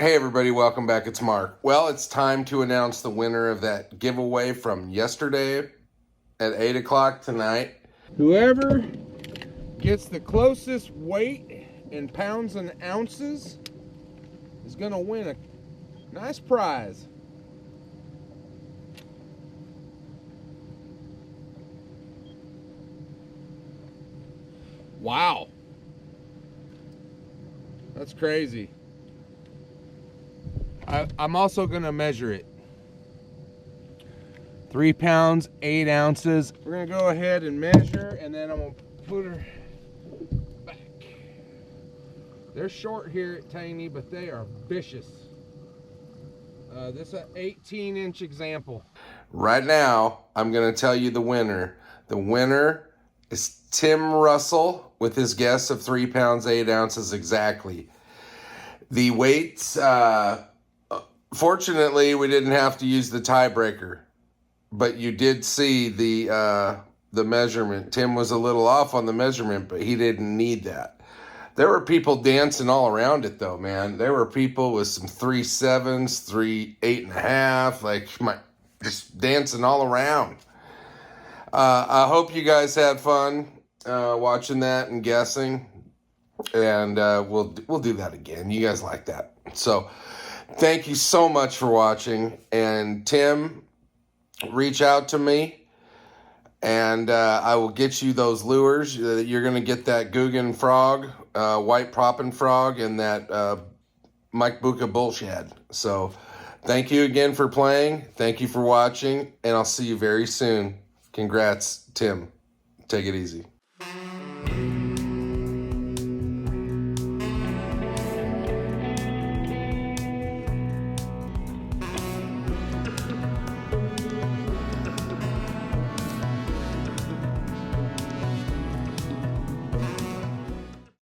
Hey everybody, welcome back. It's Mark. Well, it's time to announce the winner of that giveaway from yesterday at 8 o'clock tonight. Whoever gets the closest weight in pounds and ounces is going to win a nice prize. Wow. That's crazy. I'm also going to measure it. 3 pounds, 8 ounces. We're going to go ahead and measure, and then I'm going to put her back. They're short here at Tiny, but they are vicious. This is an 18-inch example. Right now, I'm going to tell you the winner. The winner is Tim Russell with his guess of 3 pounds, 8 ounces exactly. The weights, fortunately, we didn't have to use the tiebreaker, but you did see the measurement. Tim was a little off on the measurement, but he didn't need that. There were people dancing all around it, though, man. There were people with some 3.7s, 3 8.5, like just dancing all around. I hope you guys had fun watching that and guessing, and we'll do that again. You guys like that, so thank you so much for watching. And Tim, reach out to me. And I will get you those lures. You're going to get that Guggen frog, white propping frog, and that Mike Buka bullshad. So thank you again for playing. Thank you for watching. And I'll see you very soon. Congrats, Tim. Take it easy.